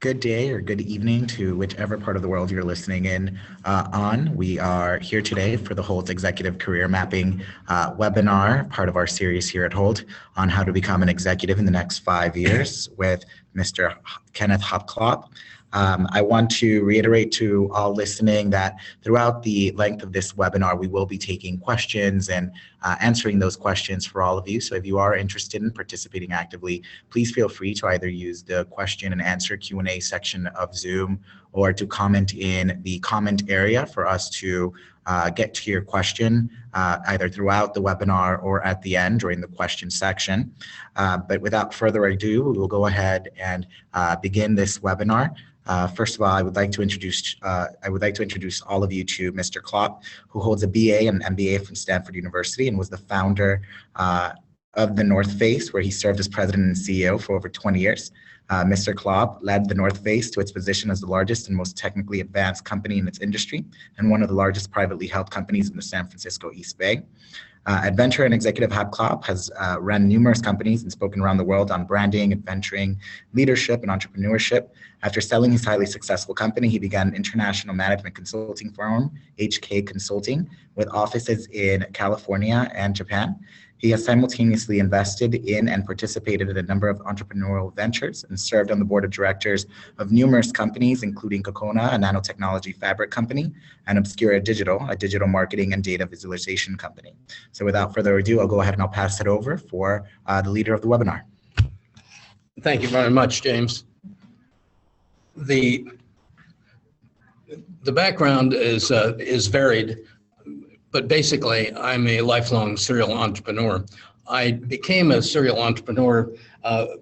Good day or good evening to whichever part of the world you're listening in on. We are here today for the Hult Executive Career Mapping webinar, part of our series here at Hult on how to become an executive in the next 5 years with Mr. Kenneth Klopp. I want to reiterate to all listening that throughout the length of this webinar, we will be taking questions and answering those questions for all of you. So if you are interested in participating actively, please feel free to either use the question and answer Q&A section of Zoom or to comment in the comment area for us to get to your question either throughout the webinar or at the end during the question section. But without further ado, we will go ahead and begin this webinar. First of all, I would like to introduce all of you to Mr. Klopp, who holds a BA and MBA from Stanford University and was the founder of the North Face, where he served as president and CEO for over 20 years. Mr. Klopp led the North Face to its position as the largest and most technically advanced company in its industry and one of the largest privately held companies in the San Francisco East Bay. Adventure and executive Klopp has run numerous companies and spoken around the world on branding, adventuring, leadership, and entrepreneurship. After selling his highly successful company, he began an international management consulting firm, HK Consulting, with offices in California and Japan. He has simultaneously invested in and participated in a number of entrepreneurial ventures and served on the board of directors of numerous companies, including Kokona, a nanotechnology fabric company, and Obscura Digital, a digital marketing and data visualization company. So without further ado, I'll go ahead and I'll pass it over for the leader of the webinar. Thank you very much, James. The background is varied. But basically, I'm a lifelong serial entrepreneur. I became a serial entrepreneur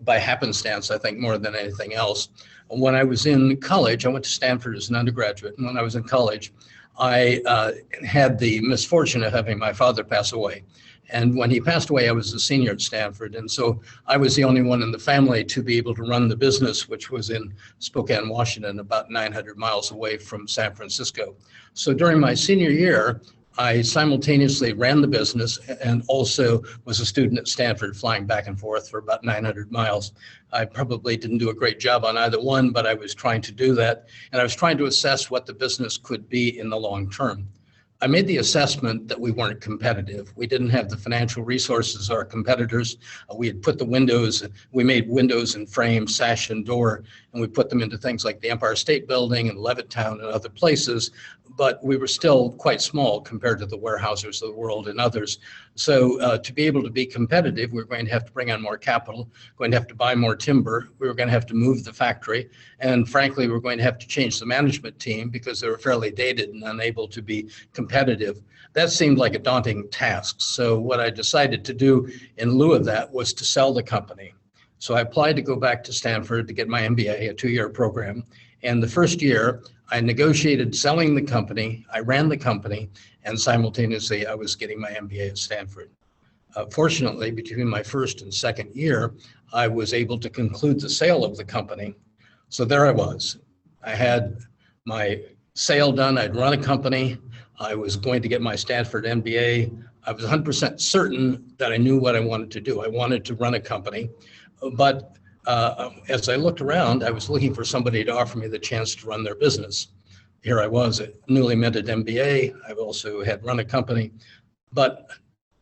by happenstance, I think, more than anything else. When I was in college, I went to Stanford as an undergraduate. And when I was in college, I had the misfortune of having my father pass away. And when he passed away, I was a senior at Stanford. And so I was the only one in the family to be able to run the business, which was in Spokane, Washington, about 900 miles away from San Francisco. So during my senior year, I simultaneously ran the business and also was a student at Stanford, flying back and forth for about 900 miles. I probably didn't do a great job on either one, but I was trying to do that. And I was trying to assess what the business could be in the long term. I made the assessment that we weren't competitive. We didn't have the financial resources our competitors. We had put the windows, we made windows and frame, sash and door, and we put them into things like the Empire State Building and Levittown and other places, but we were still quite small compared to the Weyerhaeusers of the world and others. So to be able to be competitive, we were going to have to bring on more capital, going to have to buy more timber, we were going to have to move the factory, and frankly, we were going to have to change the management team because they were fairly dated and unable to be competitive. That seemed like a daunting task. So what I decided to do in lieu of that was to sell the company. So I applied to go back to Stanford to get my MBA, a 2-year program. And the first year, I negotiated selling the company, I ran the company, and simultaneously I was getting my MBA at Stanford. Fortunately, between my first and second year, I was able to conclude the sale of the company. So there I was. I had my sale done, I'd run a company, I was going to get my Stanford MBA. I was 100% certain that I knew what I wanted to do. I wanted to run a company, but as I looked around, I was looking for somebody to offer me the chance to run their business. Here I was, a newly minted MBA. I've also had run a company, but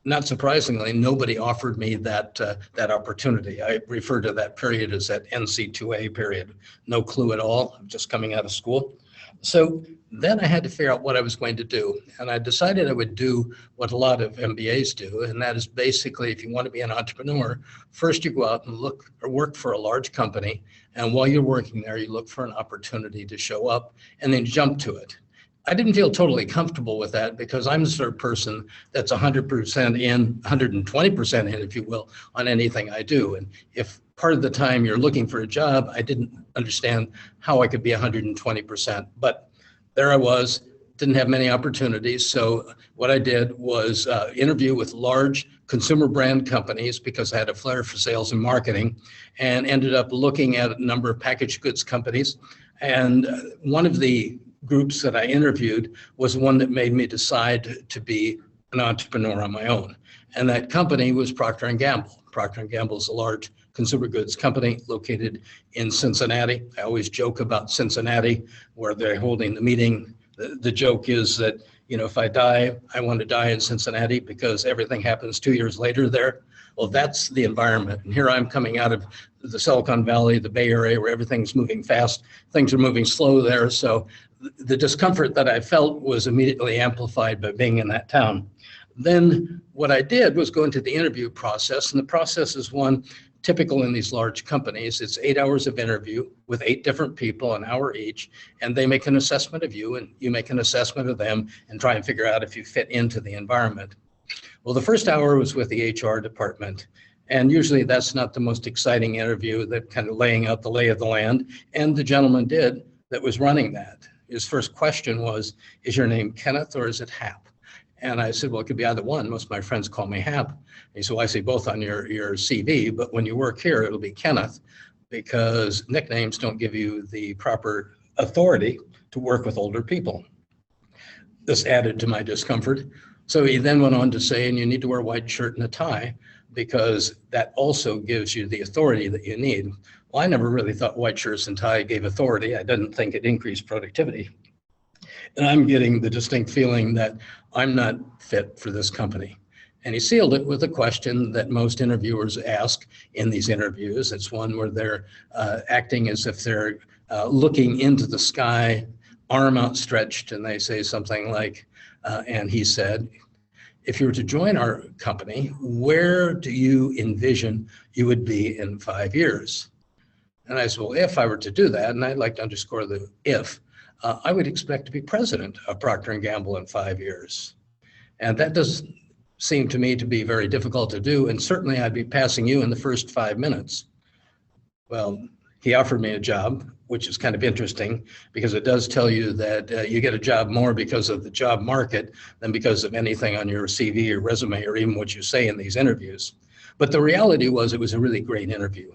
not surprisingly, nobody offered me that opportunity. I refer to that period as that NC2A period. No clue at all. I'm just coming out of school. So then I had to figure out what I was going to do. And I decided I would do what a lot of MBAs do. And that is basically, if you want to be an entrepreneur, first you go out and look or work for a large company. And while you're working there, you look for an opportunity to show up and then jump to it. I didn't feel totally comfortable with that because I'm the sort of person that's 100% in, 120% in, if you will, on anything I do. And if part of the time you're looking for a job, I didn't understand how I could be 120%. But there I was, didn't have many opportunities. So what I did was interview with large consumer brand companies because I had a flair for sales and marketing, and ended up looking at a number of packaged goods companies. And one of the groups that I interviewed was one that made me decide to be an entrepreneur on my own. And that company was Procter & Gamble. Procter & Gamble is a large consumer goods company located in Cincinnati. I always joke about Cincinnati, where they're holding the meeting. The joke is that, if I die, I want to die in Cincinnati because everything happens 2 years later there. Well, that's the environment. And here I'm coming out of the Silicon Valley, the Bay Area, where everything's moving fast. Things are moving slow there. So the discomfort that I felt was immediately amplified by being in that town. Then what I did was go into the interview process. And the process is one typical in these large companies. It's 8 hours of interview with 8 different people, an hour each, and they make an assessment of you and you make an assessment of them and try and figure out if you fit into the environment. Well, the first hour was with the HR department, and usually that's not the most exciting interview, that kind of laying out the lay of the land, and the gentleman did that was running that. His first question was, is your name Kenneth or is it Hap? And I said, well, it could be either one. Most of my friends call me Hap. He said, well, I see both on your CV, but when you work here, it'll be Kenneth, because nicknames don't give you the proper authority to work with older people. This added to my discomfort. So he then went on to say, and you need to wear a white shirt and a tie, because that also gives you the authority that you need. Well, I never really thought white shirts and tie gave authority. I didn't think it increased productivity. And I'm getting the distinct feeling that I'm not fit for this company. And he sealed it with a question that most interviewers ask in these interviews. It's one where they're acting as if they're looking into the sky, arm outstretched, and they say something like, and he said, if you were to join our company, where do you envision you would be in 5 years? And I said, well, if I were to do that, and I'd like to underscore the if, I would expect to be president of Procter & Gamble in 5 years. And that does seem to me to be very difficult to do. And certainly I'd be passing you in the first 5 minutes. Well, he offered me a job, which is kind of interesting because it does tell you that you get a job more because of the job market than because of anything on your CV or resume or even what you say in these interviews. But the reality was it was a really great interview.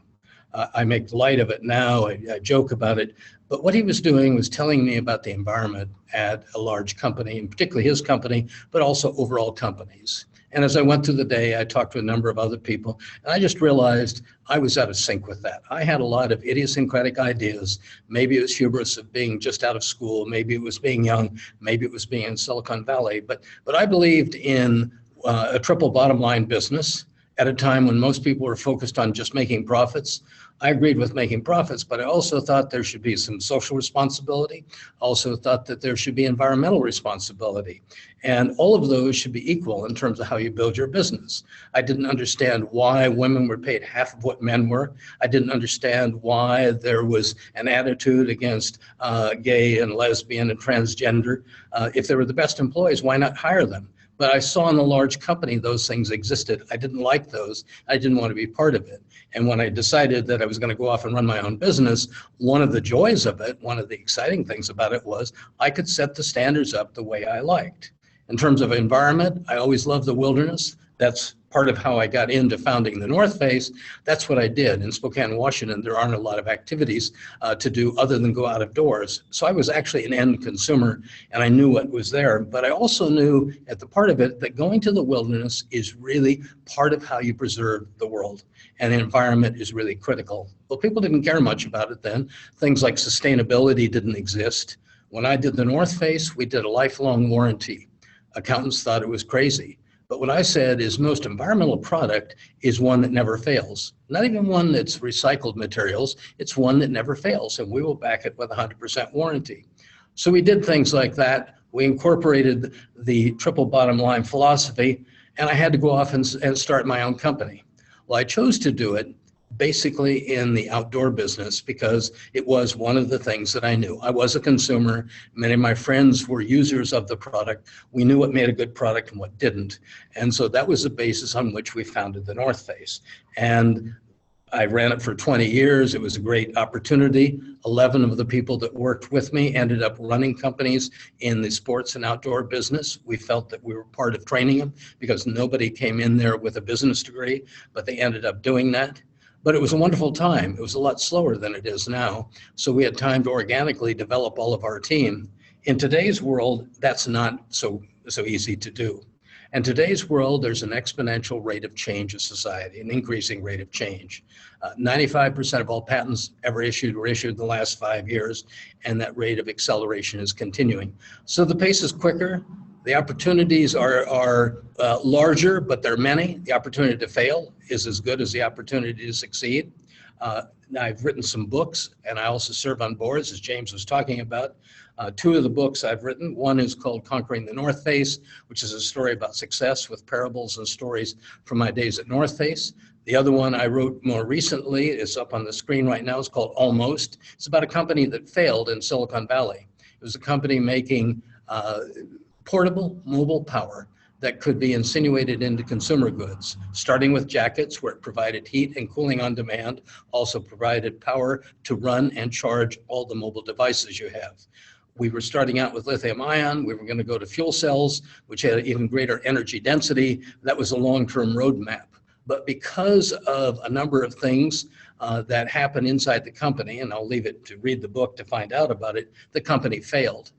I make light of it now, I joke about it, but what he was doing was telling me about the environment at a large company, and particularly his company, but also overall companies. And as I went through the day, I talked to a number of other people, and I just realized I was out of sync with that. I had a lot of idiosyncratic ideas. Maybe it was hubris of being just out of school, maybe it was being young, maybe it was being in Silicon Valley, but I believed in a triple bottom line business at a time when most people were focused on just making profits. I agreed with making profits, but I also thought there should be some social responsibility. Also thought that there should be environmental responsibility. And all of those should be equal in terms of how you build your business. I didn't understand why women were paid half of what men were. I didn't understand why there was an attitude against gay and lesbian and transgender. If they were the best employees, why not hire them? But I saw in a large company those things existed. I didn't like those. I didn't want to be part of it. And when I decided that I was going to go off and run my own business, one of the joys of it, one of the exciting things about it was I could set the standards up the way I liked. In terms of environment, I always loved the wilderness. That's part of how I got into founding the North Face. That's what I did. In Spokane, Washington, there aren't a lot of activities to do other than go out of doors. So I was actually an end consumer and I knew what was there. But I also knew at the part of it that going to the wilderness is really part of how you preserve the world. And the environment is really critical. Well, people didn't care much about it then. Things like sustainability didn't exist. When I did the North Face, we did a lifelong warranty. Accountants thought it was crazy. But what I said is most environmental product is one that never fails. Not even one that's recycled materials, it's one that never fails, and we will back it with 100% warranty. So we did things like that. We incorporated the triple bottom line philosophy, and I had to go off and start my own company. Well, I chose to do it basically in the outdoor business because it was one of the things that I knew. I was a consumer. Many of my friends were users of the product. We knew what made a good product and what didn't. And so that was the basis on which we founded the North Face. And I ran it for 20 years. It was a great opportunity. 11 of the people that worked with me ended up running companies in the sports and outdoor business. We felt that we were part of training them because nobody came in there with a business degree, but they ended up doing that. But it was a wonderful time. It was a lot slower than it is now. So we had time to organically develop all of our team. In today's world, that's not so easy to do. And today's world, there's an exponential rate of change of society, an increasing rate of change. 95% of all patents ever issued were issued in the last 5 years, and that rate of acceleration is continuing. So the pace is quicker. The opportunities are larger, but they're many. The opportunity to fail is as good as the opportunity to succeed. I've written some books, and I also serve on boards, as James was talking about. 2 of the books I've written, one is called Conquering the North Face, which is a story about success with parables and stories from my days at North Face. The other one I wrote more recently, it's up on the screen right now, it's called Almost. It's about a company that failed in Silicon Valley. It was a company making portable mobile power that could be insinuated into consumer goods, starting with jackets where it provided heat and cooling on demand, also provided power to run and charge all the mobile devices you have. We were starting out with lithium ion. We were going to go to fuel cells, which had even greater energy density. That was a long-term roadmap. But because of a number of things that happened inside the company, and I'll leave it to read the book to find out about it, the company failed.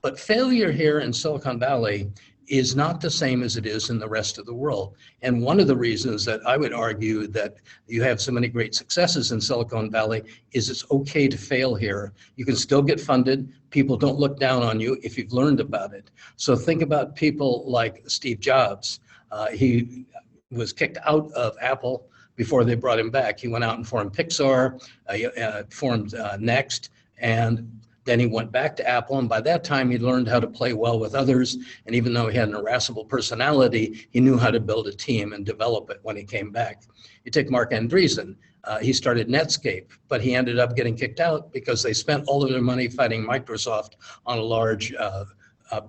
But failure here in Silicon Valley is not the same as it is in the rest of the world. And one of the reasons that I would argue that you have so many great successes in Silicon Valley is it's okay to fail here. You can still get funded. People don't look down on you if you've learned about it. So think about people like Steve Jobs. He was kicked out of Apple before they brought him back. He went out and formed Pixar, formed Next, and then he went back to Apple, and by that time he learned how to play well with others. And even though he had an irascible personality, he knew how to build a team and develop it when he came back. You take Mark Andreessen. He started Netscape, but he ended up getting kicked out because they spent all of their money fighting Microsoft on a large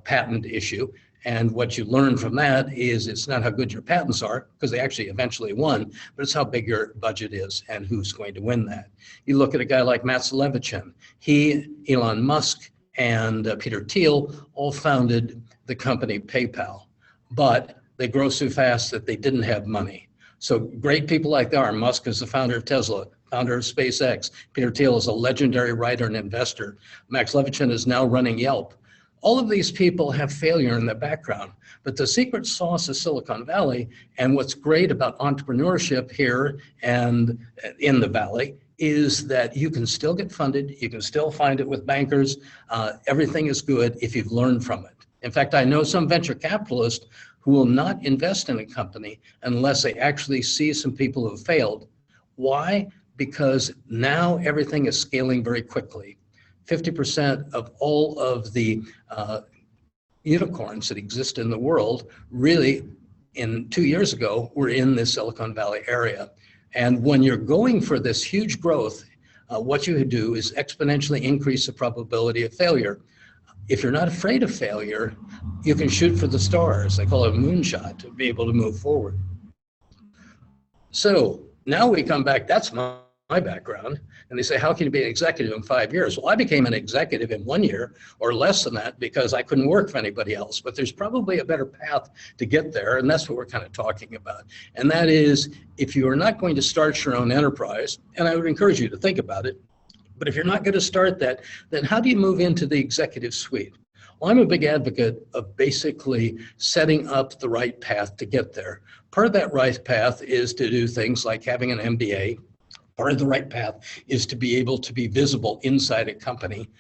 patent issue. And what you learn from that is it's not how good your patents are, because they actually eventually won, but it's how big your budget is and who's going to win that. You look at a guy like Matt Levitin. He, Elon Musk, and Peter Thiel all founded the company PayPal, but they grow so fast that they didn't have money. So great people like that are. Musk is the founder of Tesla, founder of SpaceX. Peter Thiel is a legendary writer and investor. Max Levitin is now running Yelp. All of these people have failure in their background, but the secret sauce of Silicon Valley, and what's great about entrepreneurship here and in the Valley, is that you can still get funded, you can still find it with bankers, everything is good if you've learned from it. In fact, I know some venture capitalists who will not invest in a company unless they actually see some people who have failed. Why? Because now everything is scaling very quickly. 50% of all of the unicorns that exist in the world really, in 2 years ago, were in the Silicon Valley area. And when you're going for this huge growth, what you do is exponentially increase the probability of failure. If you're not afraid of failure, you can shoot for the stars. They call it a moonshot to be able to move forward. So now we come back, that's my background, and they say, how can you be an executive in 5 years? Well, I became an executive in 1 year or less than that because I couldn't work for anybody else, but there's probably a better path to get there, and that's what we're kind of talking about. And that is, if you are not going to start your own enterprise, and I would encourage you to think about it, but if you're not going to start that, then how do you move into the executive suite? Well, I'm a big advocate of basically setting up the right path to get there. Part of that right path is to do things like having an MBA. Part of the right path is to be able to be visible inside a company.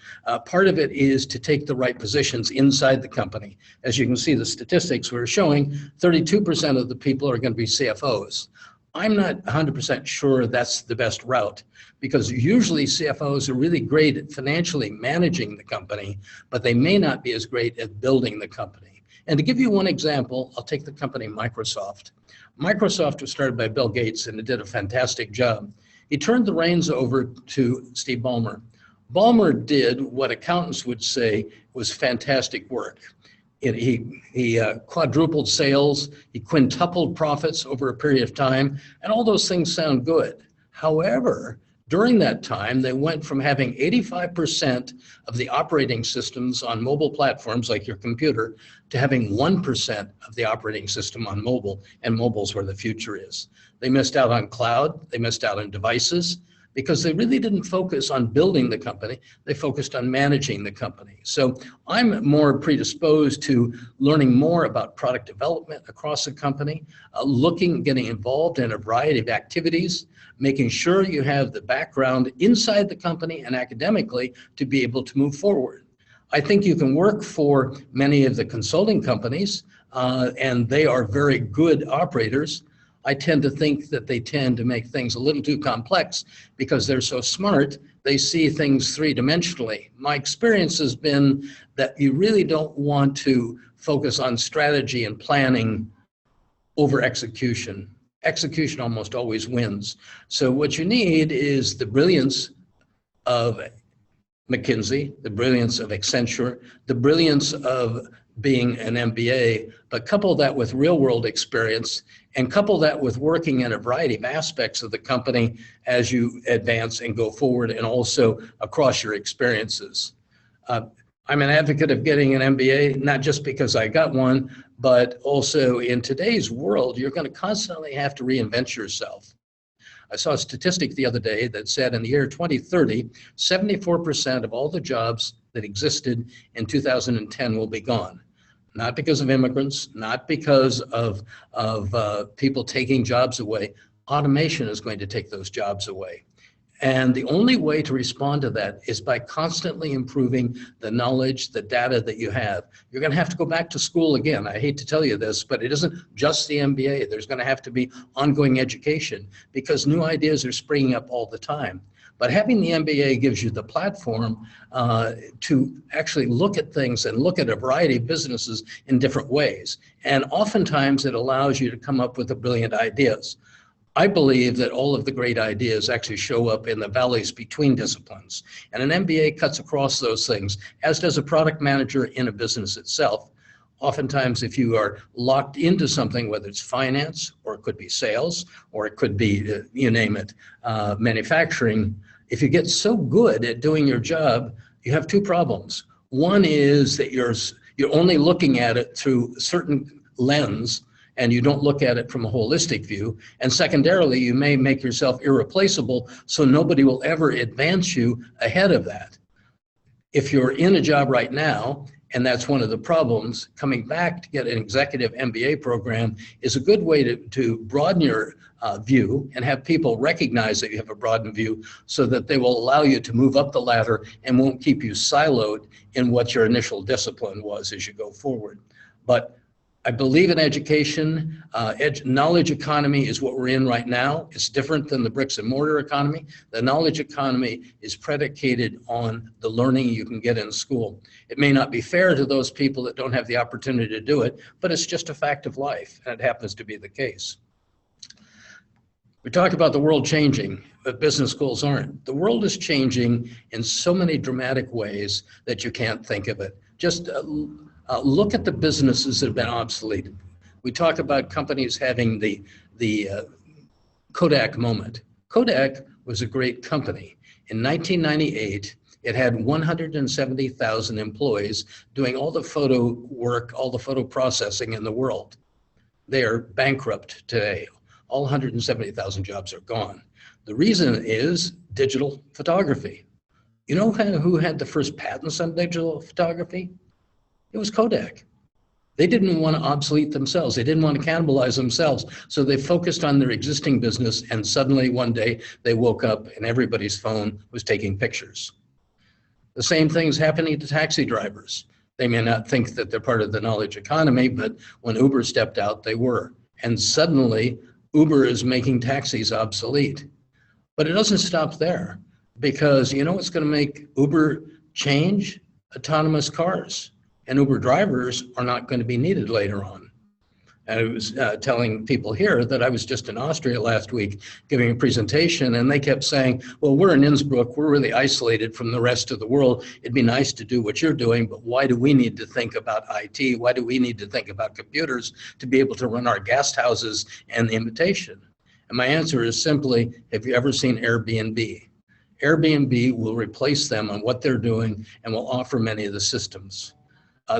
Part of it is to take the right positions inside the company. As you can see, the statistics we're showing, 32% of the people are going to be CFOs. I'm not 100% sure that's the best route, because usually CFOs are really great at financially managing the company, but they may not be as great at building the company. And to give you one example, I'll take the company Microsoft. Microsoft was started by Bill Gates, and it did a fantastic job. He turned the reins over to Steve Ballmer. Ballmer did what accountants would say was fantastic work. He quadrupled sales, he quintupled profits over a period of time, and all those things sound good. However, during that time, they went from having 85% of the operating systems on mobile platforms like your computer to having 1% of the operating system on mobile, and mobile's where the future is. They missed out on cloud, they missed out on devices, because they really didn't focus on building the company. They focused on managing the company. So I'm more predisposed to learning more about product development across the company, getting involved in a variety of activities, making sure you have the background inside the company and academically to be able to move forward. I think you can work for many of the consulting companies, and they are very good operators. I tend to think that they tend to make things a little too complex because they're so smart, they see things three-dimensionally. My experience has been that you really don't want to focus on strategy and planning over execution. Execution almost always wins. So what you need is the brilliance of McKinsey, the brilliance of Accenture, the brilliance of being an MBA, but couple that with real world experience and couple that with working in a variety of aspects of the company as you advance and go forward, and also across your experiences. I'm an advocate of getting an MBA, not just because I got one, but also in today's world, you're going to constantly have to reinvent yourself. I saw a statistic the other day that said in the year 2030, 74% of all the jobs that existed in 2010 will be gone. Not because of immigrants, not because of people taking jobs away. Automation is going to take those jobs away. And the only way to respond to that is by constantly improving the knowledge, the data that you have. You're going to have to go back to school again. I hate to tell you this, but it isn't just the MBA. There's going to have to be ongoing education because new ideas are springing up all the time. But having the MBA gives you the platform to actually look at things and look at a variety of businesses in different ways. And oftentimes it allows you to come up with brilliant ideas. I believe that all of the great ideas actually show up in the valleys between disciplines. And an MBA cuts across those things, as does a product manager in a business itself. Oftentimes, if you are locked into something, whether it's finance, or it could be sales, or it could be, you name it, manufacturing, if you get so good at doing your job, you have two problems. One is that you're only looking at it through a certain lens, and you don't look at it from a holistic view. And secondarily, you may make yourself irreplaceable, so nobody will ever advance you ahead of that. If you're in a job right now, and that's one of the problems, coming back to get an executive MBA program is a good way to broaden your view and have people recognize that you have a broadened view so that they will allow you to move up the ladder and won't keep you siloed in what your initial discipline was as you go forward. But I believe in education. Knowledge economy is what we're in right now. It's different than the bricks and mortar economy. The knowledge economy is predicated on the learning you can get in school. It may not be fair to those people that don't have the opportunity to do it, but it's just a fact of life, and it happens to be the case. We talk about the world changing, but business schools aren't. The world is changing in so many dramatic ways that you can't think of it. Just look at the businesses that have been obsolete. We talk about companies having the Kodak moment. Kodak was a great company. In 1998, it had 170,000 employees doing all the photo work, all the photo processing in the world. They are bankrupt today. All 170,000 jobs are gone. The reason is digital photography. You know who had the first patents on digital photography? It was Kodak. They didn't want to obsolete themselves. They didn't want to cannibalize themselves. So they focused on their existing business, and suddenly one day they woke up and everybody's phone was taking pictures. The same thing's happening to taxi drivers. They may not think that they're part of the knowledge economy, but when Uber stepped out, they were. And suddenly Uber is making taxis obsolete. But it doesn't stop there, because you know what's going to make Uber change? Autonomous cars. And Uber drivers are not going to be needed later on. And I was telling people here that I was just in Austria last week giving a presentation, and they kept saying, well, we're in Innsbruck, we're really isolated from the rest of the world. It'd be nice to do what you're doing, but why do we need to think about IT? Why do we need to think about computers to be able to run our guest houses and the invitation? And my answer is simply, have you ever seen Airbnb? Airbnb will replace them on what they're doing and will offer many of the systems.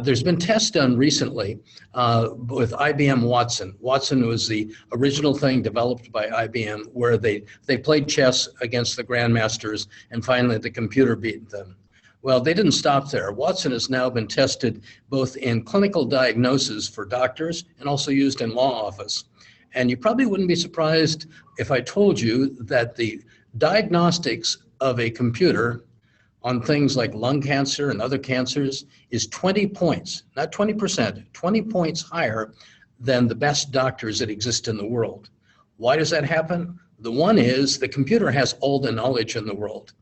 There's been tests done recently with IBM Watson. Watson was the original thing developed by IBM where they played chess against the grandmasters and finally the computer beat them. Well, they didn't stop there. Watson has now been tested both in clinical diagnosis for doctors and also used in law office. And you probably wouldn't be surprised if I told you that the diagnostics of a computer on things like lung cancer and other cancers is 20 points, not 20%, 20 points higher than the best doctors that exist in the world. Why does that happen? The one is the computer has all the knowledge in the world.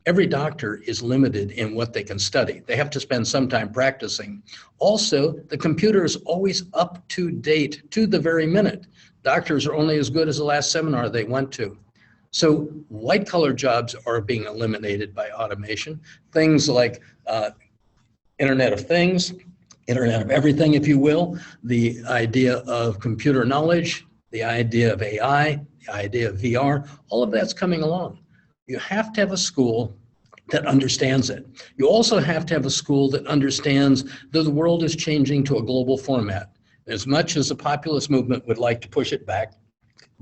Every doctor is limited in what they can study. They have to spend some time practicing. Also, the computer is always up to date to the very minute. Doctors are only as good as the last seminar they went to. So white-collar jobs are being eliminated by automation. Things like Internet of Things, Internet of Everything, if you will, the idea of computer knowledge, the idea of AI, the idea of VR, all of that's coming along. You have to have a school that understands it. You also have to have a school that understands that the world is changing to a global format. As much as the populist movement would like to push it back,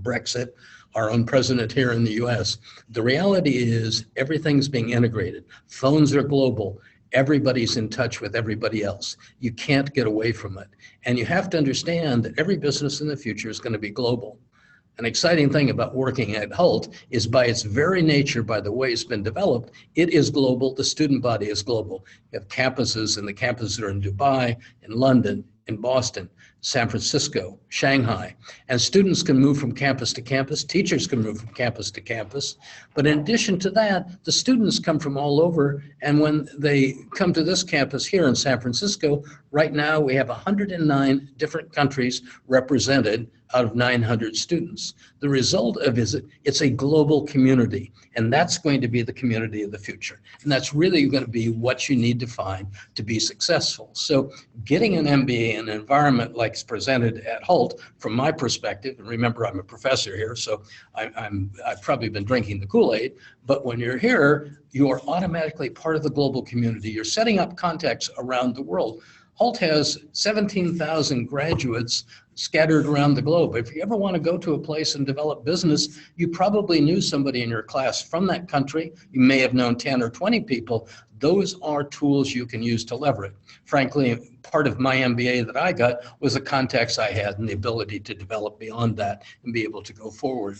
Brexit, our own president here in the US, the reality is everything's being integrated. Phones are global. Everybody's in touch with everybody else. You can't get away from it. And you have to understand that every business in the future is going to be global. An exciting thing about working at Hult is by its very nature, by the way it's been developed, it is global. The student body is global. You have campuses, and the campuses are in Dubai, in London, in Boston, San Francisco, Shanghai. And students can move from campus to campus. Teachers can move from campus to campus. But in addition to that, the students come from all over. And when they come to this campus here in San Francisco, right now we have 109 different countries represented out of 900 students. The result of it, it's a global community, and that's going to be the community of the future. And that's really going to be what you need to find to be successful. So getting an MBA in an environment like it's presented at Hult, from my perspective, and remember I'm a professor here, so I've probably been drinking the Kool-Aid, but when you're here, you are automatically part of the global community. You're setting up contacts around the world. Hult has 17,000 graduates scattered around the globe. If you ever want to go to a place and develop business, you probably knew somebody in your class from that country. You may have known 10 or 20 people. Those are tools you can use to leverage. Frankly, part of my MBA that I got was the contacts I had and the ability to develop beyond that and be able to go forward.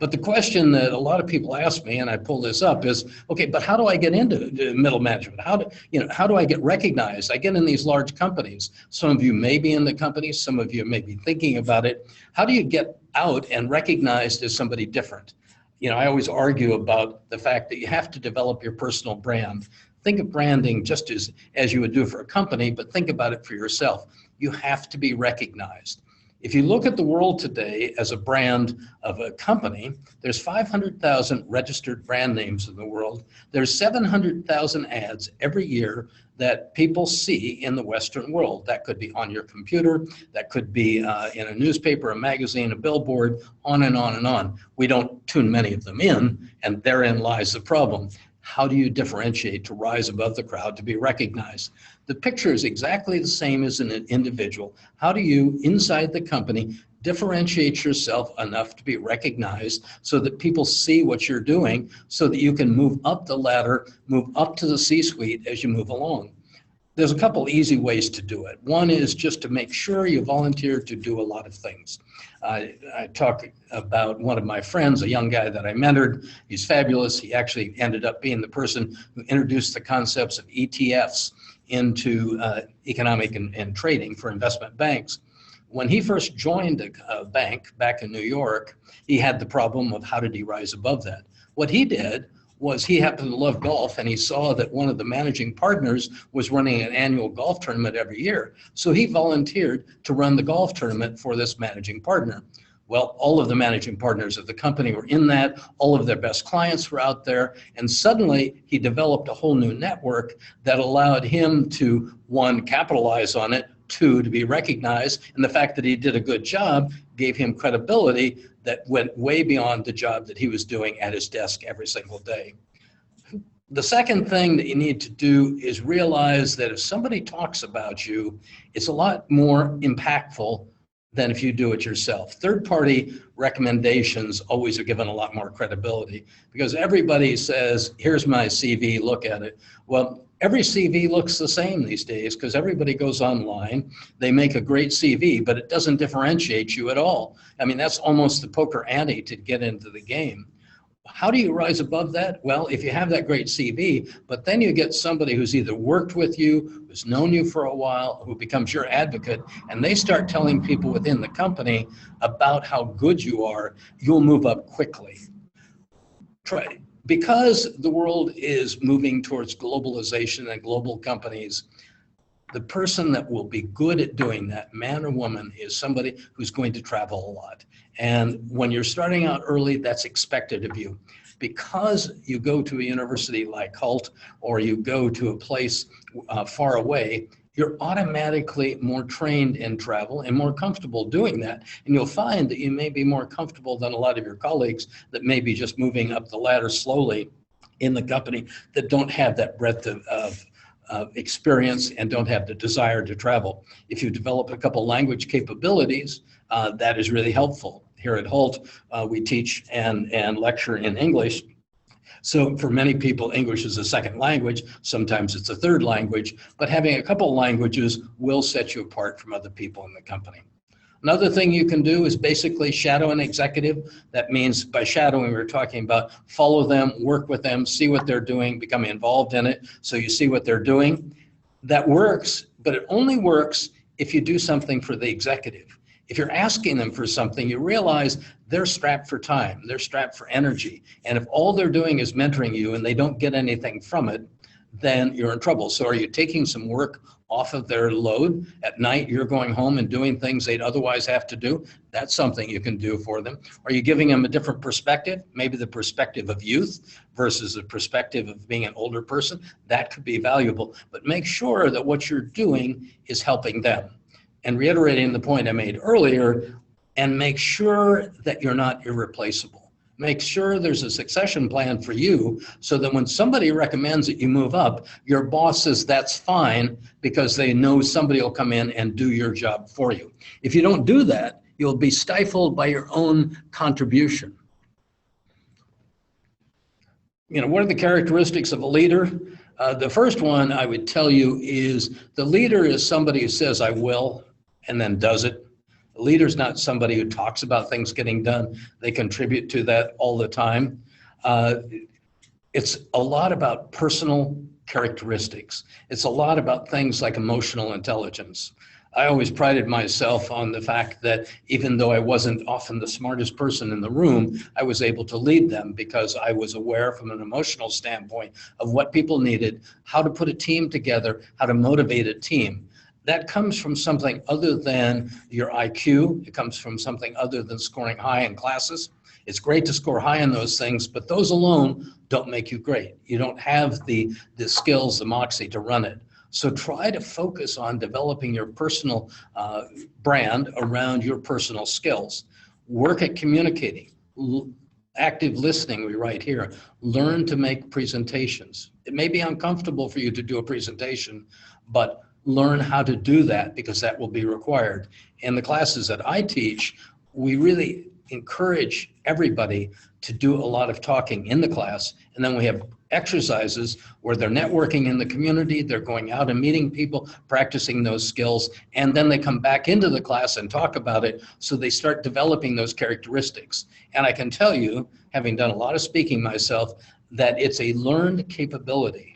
But the question that a lot of people ask me, and I pull this up, is, okay, but how do I get into middle management? How do I get recognized? I get in these large companies. Some of you may be in the companies, some of you may be thinking about it. How do you get out and recognized as somebody different? I always argue about the fact that you have to develop your personal brand. Think of branding just as you would do for a company, but think about it for yourself. You have to be recognized. If you look at the world today as a brand of a company, there's 500,000 registered brand names in the world. There's 700,000 ads every year that people see in the Western world. That could be on your computer, that could be in a newspaper, a magazine, a billboard, on and on and on. We don't tune many of them in, and therein lies the problem. How do you differentiate to rise above the crowd, to be recognized? The picture is exactly the same as an individual. How do you, inside the company, differentiate yourself enough to be recognized so that people see what you're doing, so that you can move up the ladder, move up to the C-suite as you move along? There's a couple easy ways to do it. One is just to make sure you volunteer to do a lot of things. I talk about one of my friends, a young guy that I mentored. He's fabulous. He actually ended up being the person who introduced the concepts of ETFs into economic and trading for investment banks. When he first joined a bank back in New York, he had the problem of how did he rise above that. What he did was he happened to love golf, and he saw that one of the managing partners was running an annual golf tournament every year. So he volunteered to run the golf tournament for this managing partner. Well, all of the managing partners of the company were in that, all of their best clients were out there, and suddenly he developed a whole new network that allowed him to, one, capitalize on it, two, to be recognized, and the fact that he did a good job gave him credibility that went way beyond the job that he was doing at his desk every single day. The second thing that you need to do is realize that if somebody talks about you, it's a lot more impactful than if you do it yourself. Third-party recommendations always are given a lot more credibility because everybody says, here's my CV, look at it. Well, every CV looks the same these days because everybody goes online, they make a great CV, but it doesn't differentiate you at all. I mean, that's almost the poker ante to get into the game. How do you rise above that? Well, if you have that great CV, but then you get somebody who's either worked with you, who's known you for a while, who becomes your advocate, and they start telling people within the company about how good you are, you'll move up quickly. Try. Because the world is moving towards globalization and global companies, the person that will be good at doing that, man or woman, is somebody who's going to travel a lot. And when you're starting out early, that's expected of you. Because you go to a university like Hult or you go to a place far away, you're automatically more trained in travel and more comfortable doing that. And you'll find that you may be more comfortable than a lot of your colleagues that may be just moving up the ladder slowly in the company that don't have that breadth of experience and don't have the desire to travel. If you develop a couple language capabilities, that is really helpful. Here at Hult, we teach and lecture in English. So for many people, English is a second language. Sometimes it's a third language, but having a couple languages will set you apart from other people in the company. Another thing you can do is basically shadow an executive. That means by shadowing, we're talking about follow them, work with them, see what they're doing, become involved in it so you see what they're doing. That works, but it only works if you do something for the executive. If you're asking them for something, you realize they're strapped for time, they're strapped for energy. And if all they're doing is mentoring you and they don't get anything from it, then you're in trouble. So are you taking some work off of their load? At night, you're going home and doing things they'd otherwise have to do. That's something you can do for them. Are you giving them a different perspective? Maybe the perspective of youth versus the perspective of being an older person. That could be valuable, but make sure that what you're doing is helping them. And reiterating the point I made earlier, and make sure that you're not irreplaceable. Make sure there's a succession plan for you so that when somebody recommends that you move up, your boss says that's fine because they know somebody will come in and do your job for you. If you don't do that, you'll be stifled by your own contribution. You know, what are the characteristics of a leader? The first one I would tell you is the leader is somebody who says, I will, and then does it. A leader's not somebody who talks about things getting done. They contribute to that all the time. It's a lot about personal characteristics. It's a lot about things like emotional intelligence. I always prided myself on the fact that even though I wasn't often the smartest person in the room, I was able to lead them because I was aware from an emotional standpoint of what people needed, how to put a team together, how to motivate a team. That comes from something other than your IQ. It comes from something other than scoring high in classes. It's great to score high in those things, but those alone don't make you great. You don't have the skills, the moxie to run it. So try to focus on developing your personal brand around your personal skills. Work at communicating. Active listening, we write here. Learn to make presentations. It may be uncomfortable for you to do a presentation, but learn how to do that because that will be required. In the classes that I teach, we really encourage everybody to do a lot of talking in the class, and then we have exercises where they're networking in the community, they're going out and meeting people, practicing those skills, and then they come back into the class and talk about it, so they start developing those characteristics. And I can tell you, having done a lot of speaking myself, that it's a learned capability.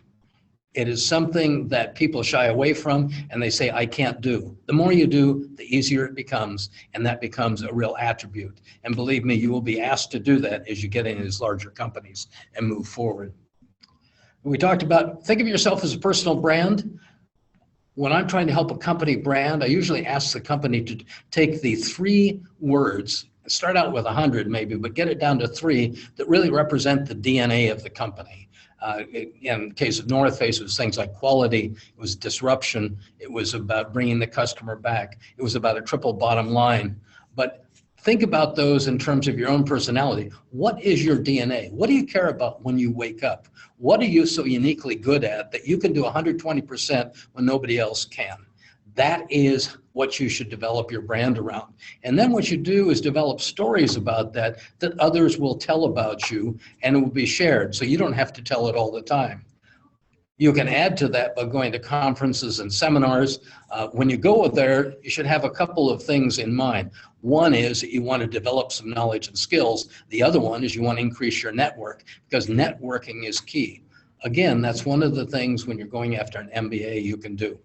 It is something that people shy away from and they say, I can't do. The more you do, the easier it becomes, and that becomes a real attribute. And believe me, you will be asked to do that as you get into these larger companies and move forward. We talked about, think of yourself as a personal brand. When I'm trying to help a company brand, I usually ask the company to take the 3 words, start out with 100 maybe, but get it down to 3 that really represent the DNA of the company. In the case of North Face, it was things like quality, it was disruption, it was about bringing the customer back, it was about a triple bottom line. But Think about those in terms of your own personality. What is your DNA? What do you care about when you wake up? What are you so uniquely good at that you can do 120% when nobody else can? That is what you should develop your brand around. And then what you do is develop stories about that others will tell about you, and it will be shared. So you don't have to tell it all the time. You can add to that by going to conferences and seminars. When you go there, you should have a couple of things in mind. One is that you want to develop some knowledge and skills. The other one is you want to increase your network, because networking is key. Again, that's one of the things when you're going after an MBA you can do.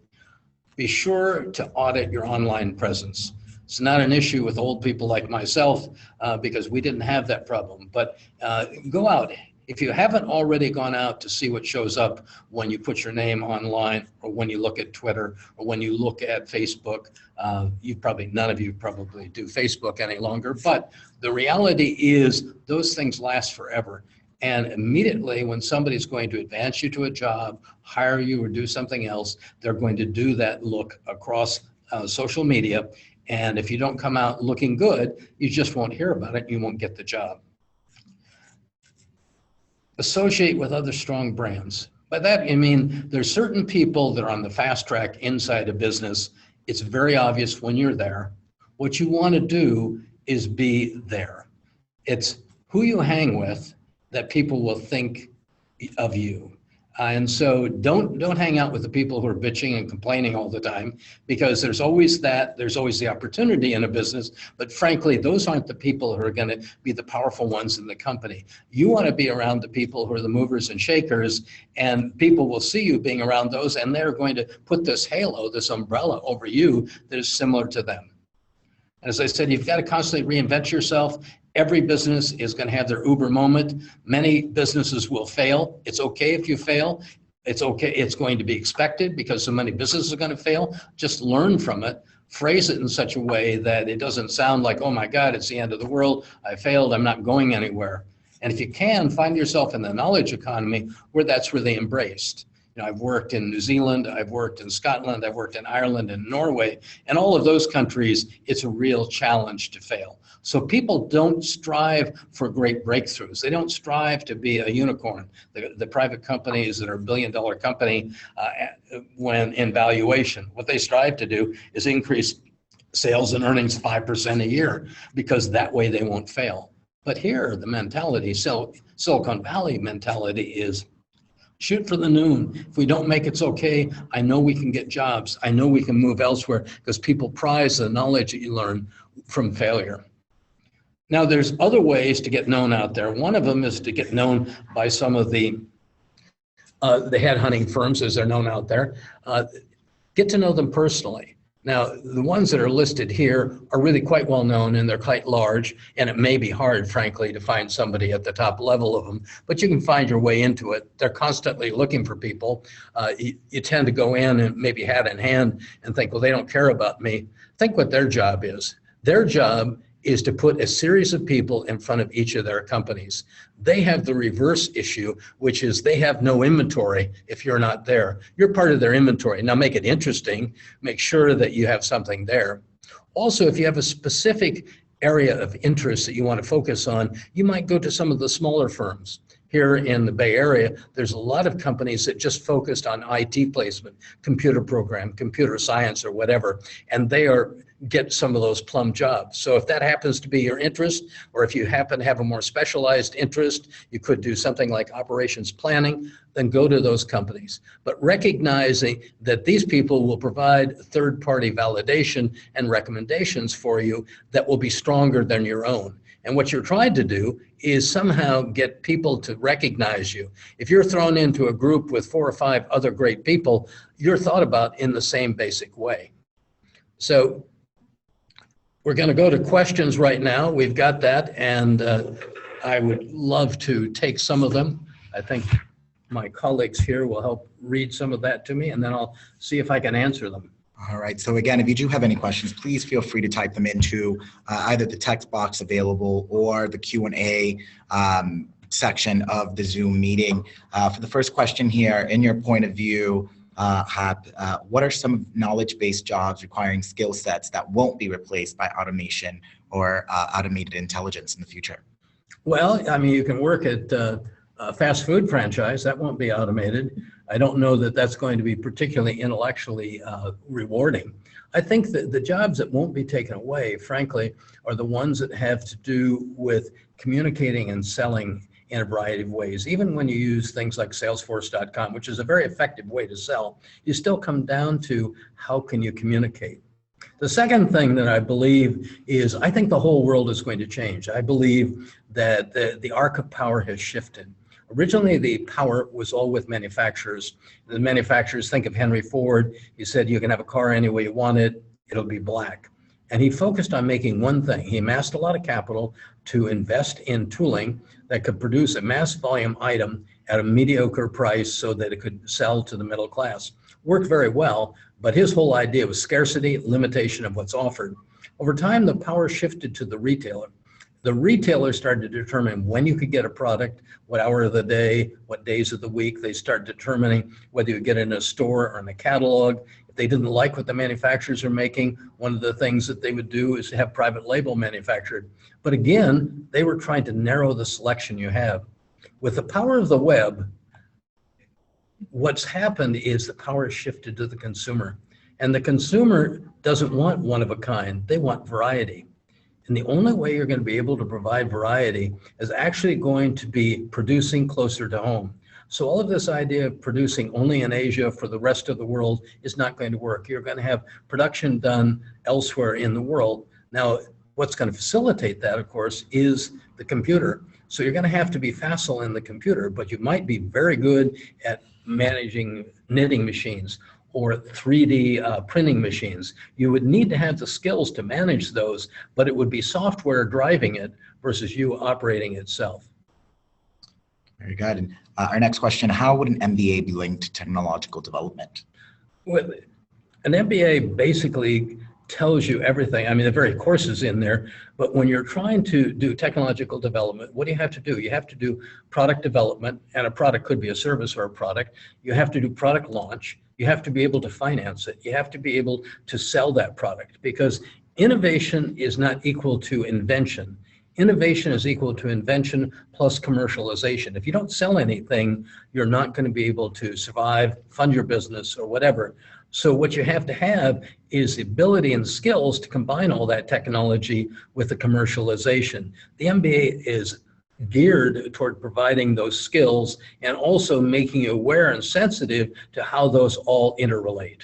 Be sure to audit your online presence. It's not an issue with old people like myself because we didn't have that problem, but go out. If you haven't already gone out to see what shows up when you put your name online, or when you look at Twitter, or when you look at Facebook, none of you probably do Facebook any longer, but the reality is those things last forever. And immediately when somebody's going to advance you to a job, hire you, or do something else, they're going to do that look across social media. And if you don't come out looking good, you just won't hear about it. You won't get the job. Associate with other strong brands. By that, I mean, there's certain people that are on the fast track inside a business. It's very obvious when you're there. What you want to do is be there. It's who you hang with that people will think of you. And so don't hang out with the people who are bitching and complaining all the time, because there's always the opportunity in a business, but frankly, those aren't the people who are going to be the powerful ones in the company. You want to be around the people who are the movers and shakers, and people will see you being around those, and they're going to put this halo, this umbrella over you that is similar to them. As I said, you've got to constantly reinvent yourself. Every business is going to have their Uber moment. Many businesses will fail. It's okay if you fail. It's okay. It's going to be expected because so many businesses are going to fail. Just learn from it. Phrase it in such a way that it doesn't sound like, oh my God, it's the end of the world. I failed. I'm not going anywhere. And if you can, find yourself in the knowledge economy where that's really embraced. You know, I've worked in New Zealand, I've worked in Scotland, I've worked in Ireland and Norway, and all of those countries, it's a real challenge to fail. So people don't strive for great breakthroughs. They don't strive to be a unicorn. The private companies that are $1 billion company when in valuation, what they strive to do is increase sales and earnings 5% a year, because that way they won't fail. But here, the mentality, Silicon Valley mentality is, shoot for the moon. If we don't make it's okay. I know we can get jobs. I know we can move elsewhere, because people prize the knowledge that you learn from failure. Now, there's other ways to get known out there. One of them is to get known by some of the headhunting firms, as they're known out there. Get to know them personally. Now, the ones that are listed here are really quite well known, and they're quite large, and it may be hard, frankly, to find somebody at the top level of them, but you can find your way into it. They're constantly looking for people. You tend to go in and maybe hat in hand and think, well, they don't care about me. Think what their job is. Their job is to put a series of people in front of each of their companies. They have the reverse issue, which is they have no inventory if you're not there. You're part of their inventory. Now make it interesting, make sure that you have something there. Also, if you have a specific area of interest that you want to focus on, you might go to some of the smaller firms. Here in the Bay Area, there's a lot of companies that just focused on IT placement, computer program, computer science, or whatever, and they get some of those plum jobs. So if that happens to be your interest, or if you happen to have a more specialized interest, you could do something like operations planning, then go to those companies. But recognizing that these people will provide third-party validation and recommendations for you that will be stronger than your own. And what you're trying to do is somehow get people to recognize you. If you're thrown into a group with 4 or 5 other great people, you're thought about in the same basic way. So we're going to go to questions right now. We've got that, and I would love to take some of them. I think my colleagues here will help read some of that to me, and then I'll see if I can answer them. All right. So again, if you do have any questions, please feel free to type them into either the text box available or the Q&A section of the Zoom meeting. For the first question here, in your point of view, Hap, what are some knowledge-based jobs requiring skill sets that won't be replaced by automation or automated intelligence in the future? Well, I mean, you can work at a fast food franchise. That won't be automated. I don't know that that's going to be particularly intellectually rewarding. I think that the jobs that won't be taken away, frankly, are the ones that have to do with communicating and selling in a variety of ways. Even when you use things like Salesforce.com, which is a very effective way to sell, you still come down to how can you communicate. The second thing that I believe is I think the whole world is going to change. I believe that the arc of power has shifted. Originally, the power was all with manufacturers. The manufacturers, think of Henry Ford. He said, you can have a car any way you want it, it'll be black. And he focused on making one thing. He amassed a lot of capital to invest in tooling that could produce a mass volume item at a mediocre price so that it could sell to the middle class. Worked very well, but his whole idea was scarcity, limitation of what's offered. Over time, the power shifted to the retailer. The retailer started to determine when you could get a product, what hour of the day, what days of the week. They start determining whether you get it in a store or in a catalog. If they didn't like what the manufacturers are making, one of the things that they would do is have private label manufactured. But again, they were trying to narrow the selection you have. With the power of the web, what's happened is the power has shifted to the consumer. And the consumer doesn't want one of a kind, they want variety. And the only way you're going to be able to provide variety is actually going to be producing closer to home. So all of this idea of producing only in Asia for the rest of the world is not going to work. You're going to have production done elsewhere in the world. Now, what's going to facilitate that, of course, is the computer. So you're going to have to be facile in the computer, but you might be very good at managing knitting machines or 3D printing machines. You would need to have the skills to manage those, but it would be software driving it versus you operating itself. Very good. And our next question, how would an MBA be linked to technological development? Well, an MBA basically tells you everything. I mean, there are very courses in there, but when you're trying to do technological development, what do you have to do? You have to do product development, and a product could be a service or a product. You have to do product launch. You have to be able to finance it. You have to be able to sell that product, because innovation is not equal to invention. Innovation is equal to invention plus commercialization. If you don't sell anything, you're not going to be able to survive, fund your business, or whatever. So what you have to have is the ability and skills to combine all that technology with the commercialization. The MBA is geared toward providing those skills and also making you aware and sensitive to how those all interrelate.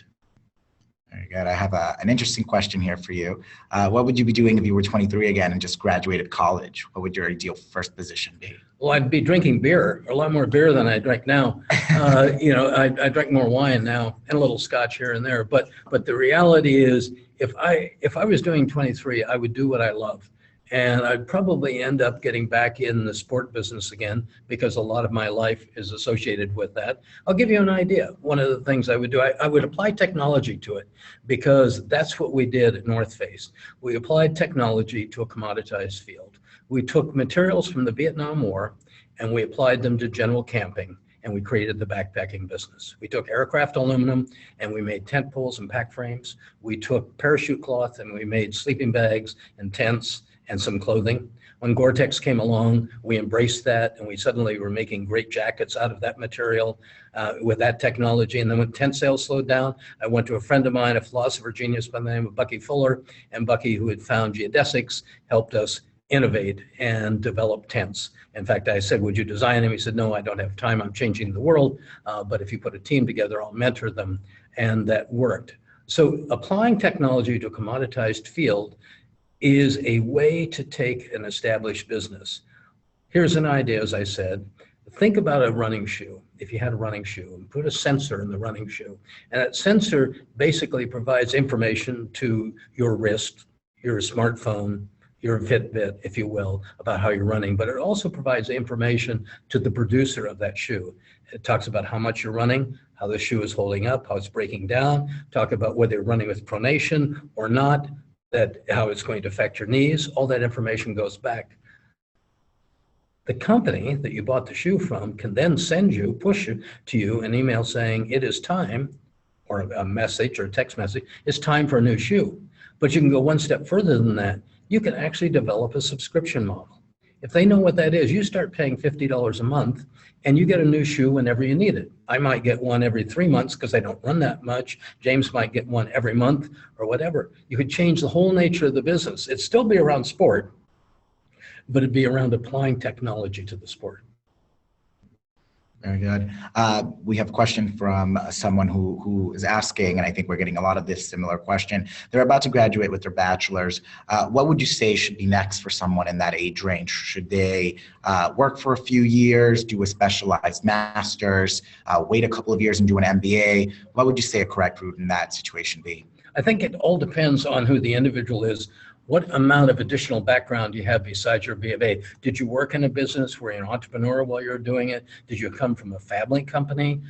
Very good. I have an interesting question here for you. What would you be doing if you were 23 again and just graduated college? What would your ideal first position be? Well, I'd be drinking beer, a lot more beer than I drink now. I drink more wine now and a little scotch here and there. But the reality is, if I was doing 23, I would do what I love. And I'd probably end up getting back in the sport business again, because a lot of my life is associated with that. I'll give you an idea. One of the things I would do, I would apply technology to it, because that's what we did at North Face. We applied technology to a commoditized field. We took materials from the Vietnam War and we applied them to general camping, and we created the backpacking business. We took aircraft aluminum and we made tent poles and pack frames. We took parachute cloth and we made sleeping bags and tents and some clothing. When Gore-Tex came along, we embraced that, and we suddenly were making great jackets out of that material with that technology. And then when tent sales slowed down, I went to a friend of mine, a philosopher genius by the name of Bucky Fuller, and Bucky, who had found geodesics, helped us innovate and develop tents. In fact, I said, would you design them? He said, no, I don't have time. I'm changing the world. But if you put a team together, I'll mentor them. And that worked. So applying technology to a commoditized field is a way to take an established business. Here's an idea, as I said. Think about a running shoe. If you had a running shoe, and put a sensor in the running shoe. And that sensor basically provides information to your wrist, your smartphone, your Fitbit, if you will, about how you're running. But it also provides information to the producer of that shoe. It talks about how much you're running, how the shoe is holding up, how it's breaking down, talk about whether you're running with pronation or not, how it's going to affect your knees. All that information goes back. The company that you bought the shoe from can then push to you an email saying it is time, or a message or a text message, it's time for a new shoe. But you can go one step further than that. you can actually develop a subscription model. If they know what that is, you start paying $50 a month and you get a new shoe whenever you need it. I might get one every 3 months because I don't run that much. James might get one every month or whatever. You could change the whole nature of the business. It'd still be around sport, but it'd be around applying technology to the sport. Very good. We have a question from someone who is asking, and I think we're getting a lot of this similar question. They're about to graduate with their bachelor's. What would you say should be next for someone in that age range? Should they work for a few years, do a specialized master's, wait a couple of years and do an MBA? What would you say a correct route in that situation be? I think it all depends on who the individual is. What amount of additional background do you have besides your B of A? Did you work in a business? Were you an entrepreneur while you were doing it? Did you come from a family company?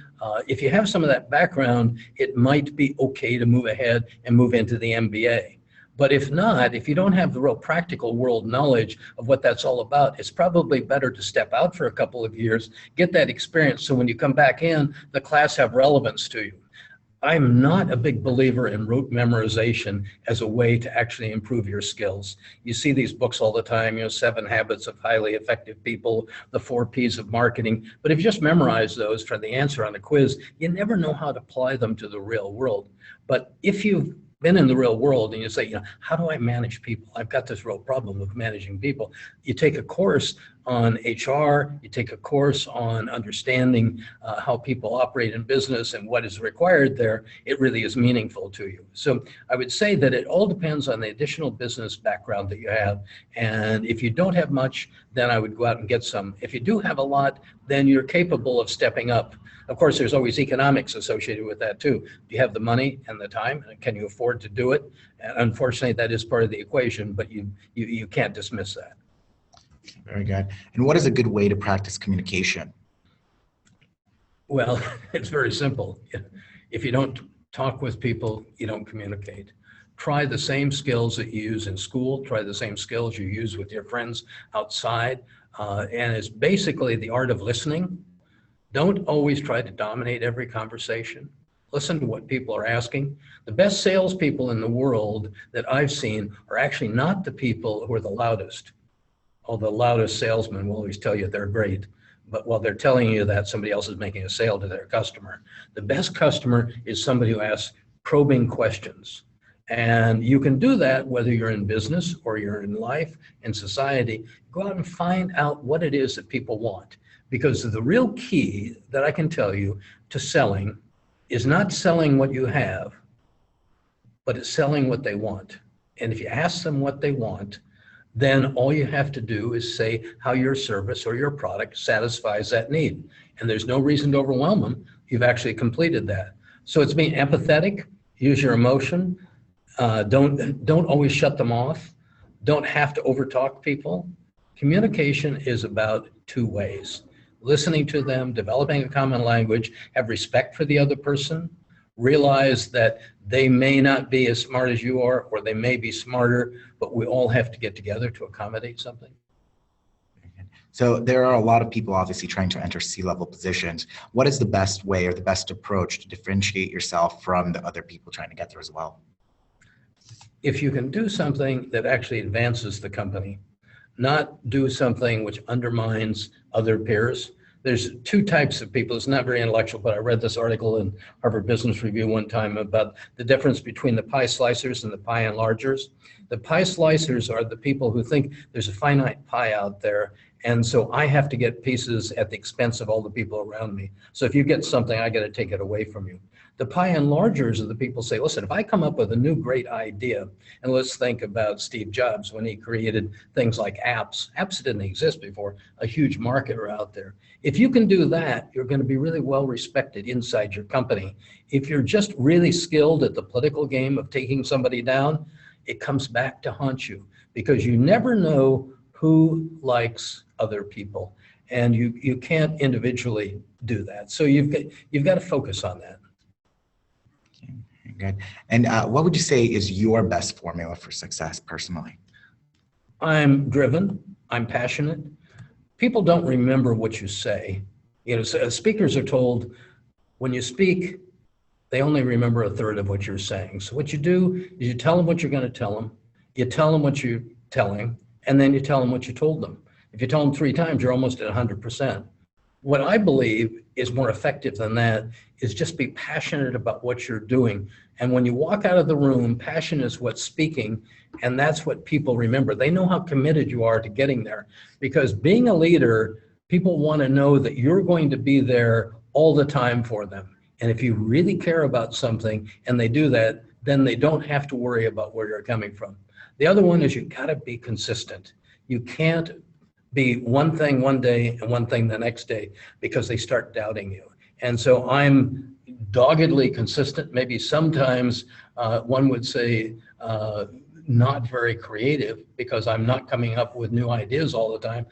If you have some of that background, it might be okay to move ahead and move into the MBA. But if not, if you don't have the real practical world knowledge of what that's all about, it's probably better to step out for a couple of years, get that experience, so when you come back in, the class have relevance to you. I'm not a big believer in rote memorization as a way to actually improve your skills. You see these books all the time, 7 Habits of Highly Effective People, the 4 Ps of Marketing. But if you just memorize those for the answer on a quiz, you never know how to apply them to the real world. But if you've been in the real world and you say, how do I manage people? I've got this real problem of managing people. You take a course on HR, you take a course on understanding how people operate in business and what is required there, it really is meaningful to you. So I would say that it all depends on the additional business background that you have. And if you don't have much, then I would go out and get some. If you do have a lot, then you're capable of stepping up. Of course, there's always economics associated with that too. Do you have the money and the time? Can you afford to do it? And unfortunately, that is part of the equation, but you can't dismiss that. Very good. And what is a good way to practice communication? Well, it's very simple. If you don't talk with people, you don't communicate. Try the same skills that you use in school. Try the same skills you use with your friends outside. And it's basically the art of listening. Don't always try to dominate every conversation. Listen to what people are asking. The best salespeople in the world that I've seen are actually not the people who are the loudest. Although the loudest salesman will always tell you they're great. But while they're telling you that, somebody else is making a sale to their customer. The best customer is somebody who asks probing questions. And you can do that whether you're in business or you're in life and society. Go out and find out what it is that people want. Because the real key that I can tell you to selling is not selling what you have, but it's selling what they want. And if you ask them what they want, then all you have to do is say how your service or your product satisfies that need. And there's no reason to overwhelm them. You've actually completed that. So it's being empathetic, use your emotion, don't always shut them off, don't have to overtalk people. Communication is about 2 ways. Listening to them, developing a common language, have respect for the other person, realize that they may not be as smart as you are, or they may be smarter, but we all have to get together to accommodate something. So there are a lot of people obviously trying to enter C-level positions. What is the best way or the best approach to differentiate yourself from the other people trying to get there as well? If you can do something that actually advances the company, not do something which undermines other peers. There's 2 types of people. It's not very intellectual, but I read this article in Harvard Business Review one time about the difference between the pie slicers and the pie enlargers. The pie slicers are the people who think there's a finite pie out there, and so I have to get pieces at the expense of all the people around me. So if you get something, I got to take it away from you. The pie enlargers are the people say, listen, if I come up with a new great idea, and let's think about Steve Jobs when he created things like apps. Apps didn't exist before, a huge market are out there. If you can do that, you're going to be really well respected inside your company. If you're just really skilled at the political game of taking somebody down, it comes back to haunt you because you never know who likes other people, and you can't individually do that. So you've got to focus on that. Good. And what would you say is your best formula for success personally? I'm driven. I'm passionate. People don't remember what you say. Speakers are told when you speak, they only remember 1/3 of what you're saying. So what you do is you tell them what you're going to tell them. You tell them what you telling, and then you tell them what you told them. If you tell them 3 times, you're almost at 100%. What I believe is more effective than that is just be passionate about what you're doing. And when you walk out of the room, passion is what's speaking, and that's what people remember. They know how committed you are to getting there. Because being a leader, people want to know that you're going to be there all the time for them. And if you really care about something and they do that, then they don't have to worry about where you're coming from. The other one is you got to be consistent. You can't be one thing one day and one thing the next day because they start doubting you. And so I'm doggedly consistent, maybe sometimes one would say not very creative because I'm not coming up with new ideas all the time.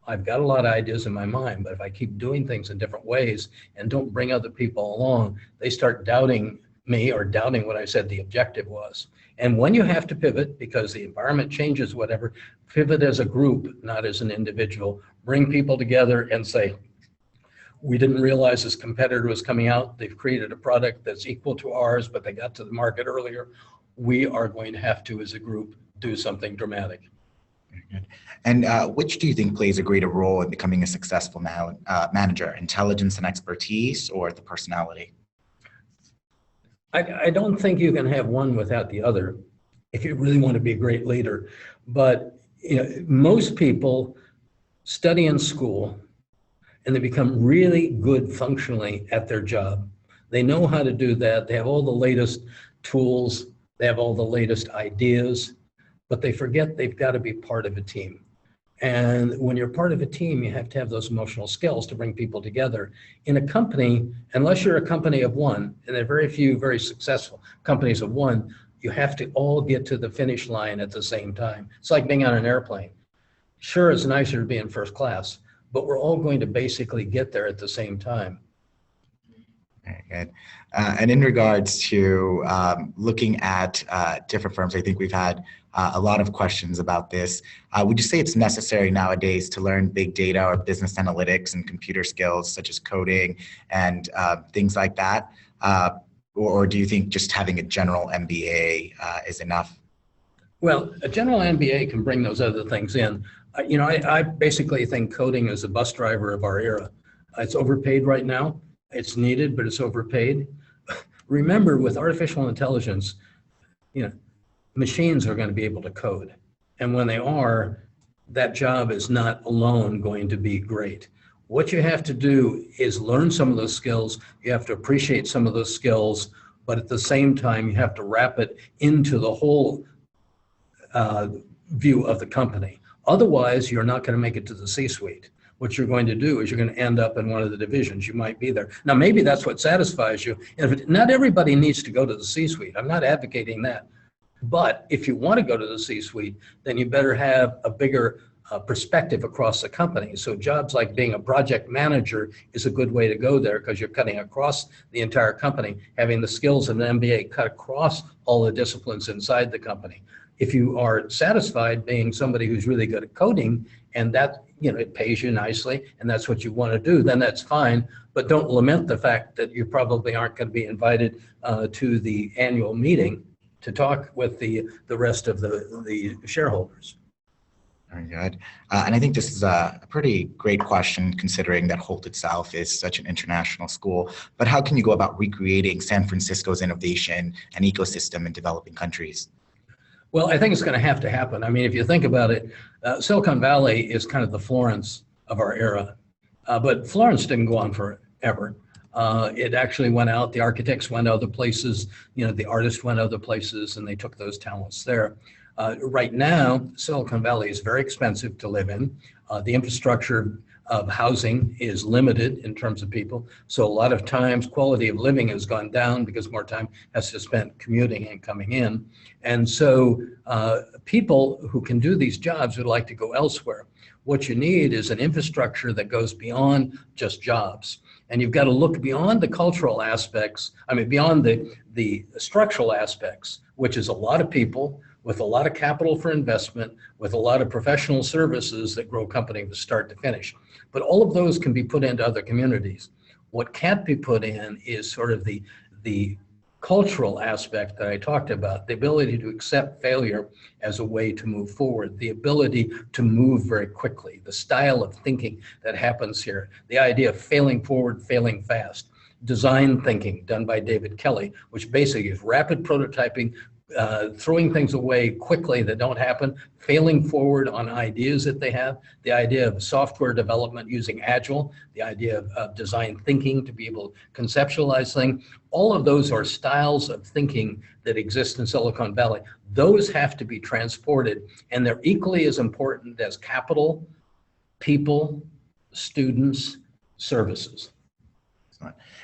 I've got a lot of ideas in my mind, but if I keep doing things in different ways and don't bring other people along, they start doubting me or doubting what I said the objective was. And when you have to pivot because the environment changes, whatever, pivot as a group, not as an individual. Bring people together and say, we didn't realize this competitor was coming out. They've created a product that's equal to ours, but they got to the market earlier. We are going to have to, as a group, do something dramatic. Very good. And which do you think plays a greater role in becoming a successful manager, intelligence and expertise or the personality? I don't think you can have one without the other if you really want to be a great leader. But most people study in school and they become really good functionally at their job. They know how to do that. They have all the latest tools. They have all the latest ideas, but they forget they've got to be part of a team. And when you're part of a team, you have to have those emotional skills to bring people together. In a company, unless you're a company of one, and there are very few very successful companies of one, you have to all get to the finish line at the same time. It's like being on an airplane. Sure, it's nicer to be in first class, but we're all going to basically get there at the same time. Very good. And in regards to looking at different firms, I think we've had a lot of questions about this. Would you say it's necessary nowadays to learn big data or business analytics and computer skills such as coding and things like that? Or do you think just having a general MBA is enough? Well, a general MBA can bring those other things in. I basically think coding is a bus driver of our era. It's overpaid right now. It's needed, but it's overpaid. Remember, with artificial intelligence, machines are going to be able to code. And when they are, that job is not alone going to be great. What you have to do is learn some of those skills. You have to appreciate some of those skills, but at the same time, you have to wrap it into the whole view of the company. Otherwise, you're not going to make it to the C-suite. What you're going to do is you're going to end up in one of the divisions. You might be there. Now, maybe that's what satisfies you. Not everybody needs to go to the C-suite. I'm not advocating that. But if you want to go to the C-suite, then you better have a bigger perspective across the company. So jobs like being a project manager is a good way to go there because you're cutting across the entire company, having the skills of an MBA cut across all the disciplines inside the company. If you are satisfied being somebody who's really good at coding and that it pays you nicely and that's what you want to do, then that's fine. But don't lament the fact that you probably aren't going to be invited to the annual meeting to talk with the rest of the shareholders. Very good. And I think this is a pretty great question considering that Hult itself is such an international school. But how can you go about recreating San Francisco's innovation and ecosystem in developing countries? Well, I think it's going to have to happen. I mean, if you think about it, Silicon Valley is kind of the Florence of our era. But Florence didn't go on forever. It actually went out. The architects went other places. The artists went other places, and they took those talents there. Right now, Silicon Valley is very expensive to live in. The infrastructure of housing is limited in terms of people. So a lot of times quality of living has gone down because more time has to spend commuting and coming in. And so people who can do these jobs would like to go elsewhere. What you need is an infrastructure that goes beyond just jobs. And you've got to look beyond the cultural aspects, beyond the structural aspects, which is a lot of people with a lot of capital for investment, with a lot of professional services that grow a company from start to finish. But all of those can be put into other communities. What can't be put in is sort of the cultural aspect that I talked about, the ability to accept failure as a way to move forward, the ability to move very quickly, the style of thinking that happens here, the idea of failing forward, failing fast, design thinking done by David Kelly, which basically is rapid prototyping, throwing things away quickly that don't happen, failing forward on ideas that they have, the idea of software development using Agile, the idea of design thinking to be able to conceptualize things. All of those are styles of thinking that exist in Silicon Valley. Those have to be transported, and they're equally as important as capital, people, students, services.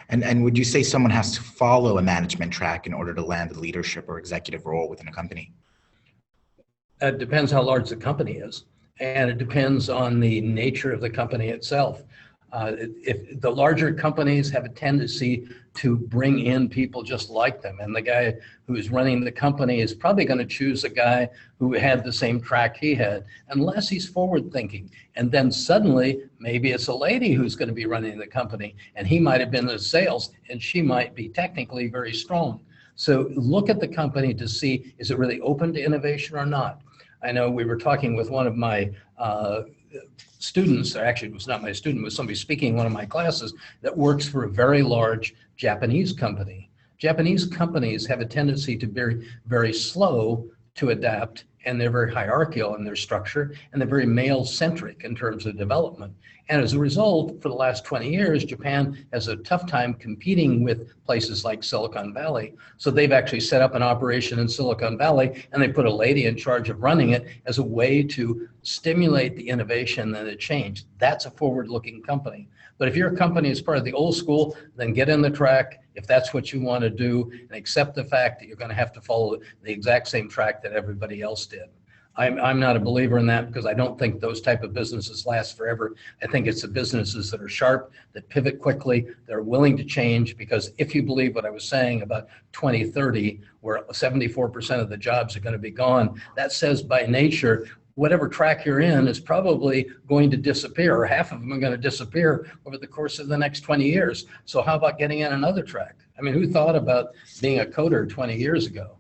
And would you say someone has to follow a management track in order to land a leadership or executive role within a company? It depends how large the company is, and it depends on the nature of the company itself. If the larger companies have a tendency to bring in people just like them, and the guy who is running the company is probably going to choose a guy who had the same track he had, unless he's forward thinking. And then suddenly, maybe it's a lady who's going to be running the company, and he might have been in sales, and she might be technically very strong. So look at the company to see, is it really open to innovation or not? I know we were talking with one of my students, or actually it was not my student, it was somebody speaking in one of my classes that works for a very large Japanese company. Japanese companies have a tendency to be very slow to adapt, and they're very hierarchical in their structure, and they're very male-centric in terms of development. And as a result, for the last 20 years, Japan has a tough time competing with places like Silicon Valley. So they've actually set up an operation in Silicon Valley, and they put a lady in charge of running it as a way to stimulate the innovation and the change. That's a forward-looking company. But if your company is part of the old school, then get in the track if that's what you want to do, and accept the fact that you're going to have to follow the exact same track that everybody else did. I'm not a believer in that, because I don't think those type of businesses last forever. I think it's the businesses that are sharp, that pivot quickly, that are willing to change, because if you believe what I was saying about 2030, where 74% of the jobs are going to be gone, that says by nature, whatever track you're in is probably going to disappear, or half of them are going to disappear over the course of the next 20 years. So how about getting in another track? I mean, who thought about being a coder 20 years ago?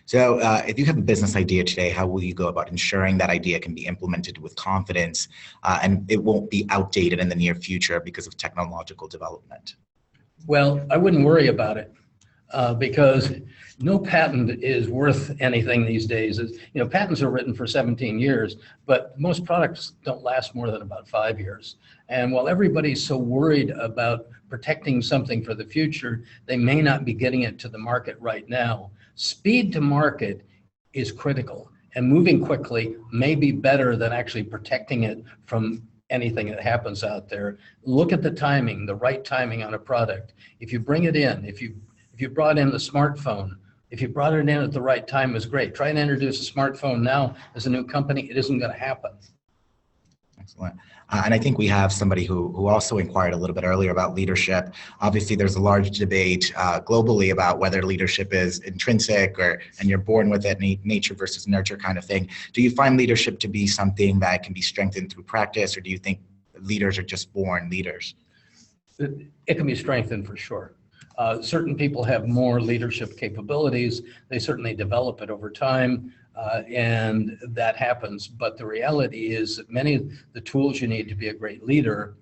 So if you have a business idea today, how will you go about ensuring that idea can be implemented with confidence and it won't be outdated in the near future because of technological development? Well, I wouldn't worry about it because no patent is worth anything these days. Patents are written for 17 years, but most products don't last more than about 5 years. And while everybody's so worried about protecting something for the future, they may not be getting it to the market right now. Speed to market is critical, and moving quickly may be better than actually protecting it from anything that happens out there. Look at the timing, the right timing on a product. If you bring it in, if you brought in the smartphone, if you brought it in at the right time, is great. Try and introduce a smartphone now as a new company, it isn't going to happen. Excellent. And I think we have somebody who also inquired a little bit earlier about leadership. Obviously, there's a large debate globally about whether leadership is intrinsic and you're born with it, nature versus nurture kind of thing. Do you find leadership to be something that can be strengthened through practice, or do you think leaders are just born leaders? It can be strengthened for sure. Certain people have more leadership capabilities. They certainly develop it over time. And that happens. But the reality is that many of the tools you need to be a great leader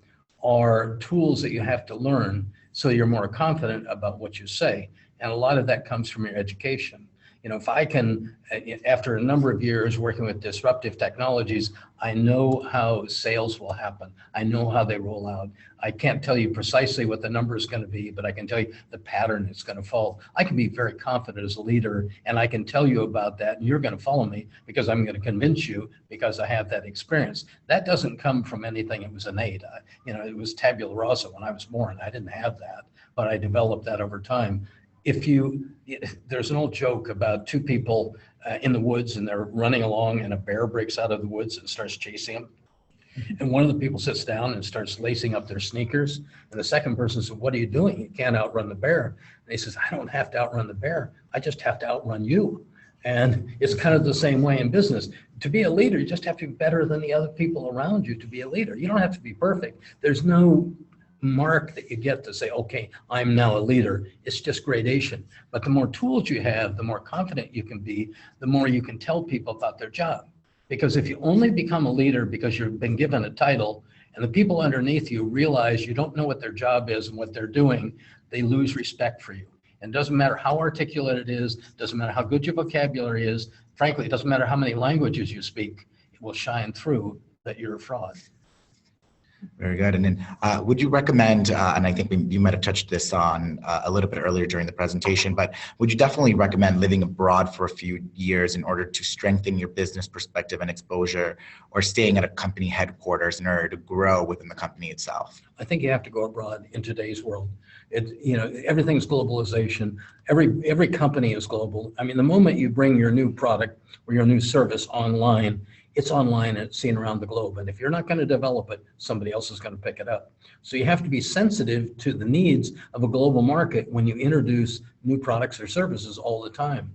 are tools that you have to learn so you're more confident about what you say. And a lot of that comes from your education. If I can, after a number of years working with disruptive technologies, I know how sales will happen. I know how they roll out. I can't tell you precisely what the number is going to be, but I can tell you the pattern it's going to follow. I can be very confident as a leader, and I can tell you about that, and you're going to follow me because I'm going to convince you because I have that experience. That doesn't come from anything. It was innate. It was tabula rasa when I was born. I didn't have that, but I developed that over time. There's an old joke about two people in the woods, and they're running along, and a bear breaks out of the woods and starts chasing them. And one of the people sits down and starts lacing up their sneakers. And the second person says, "What are you doing? You can't outrun the bear." And he says, "I don't have to outrun the bear. I just have to outrun you." And it's kind of the same way in business. To be a leader, you just have to be better than the other people around you to be a leader. You don't have to be perfect. There's no mark that you get to say, okay, I'm now a leader. It's just gradation. But the more tools you have, the more confident you can be, the more you can tell people about their job. Because if you only become a leader because you've been given a title and the people underneath you realize you don't know what their job is and what they're doing, they lose respect for you. And it doesn't matter how articulate it is, doesn't matter how good your vocabulary is, frankly, it doesn't matter how many languages you speak, it will shine through that you're a fraud. Very good. And then would you recommend, and I think you might have touched this on a little bit earlier during the presentation, but would you definitely recommend living abroad for a few years in order to strengthen your business perspective and exposure, or staying at a company headquarters in order to grow within the company itself? I think you have to go abroad in today's world. Everything's globalization. Every company is global. I mean, the moment you bring your new product or your new service online, it's online and it's seen around the globe. And if you're not going to develop it, somebody else is going to pick it up. So you have to be sensitive to the needs of a global market when you introduce new products or services all the time.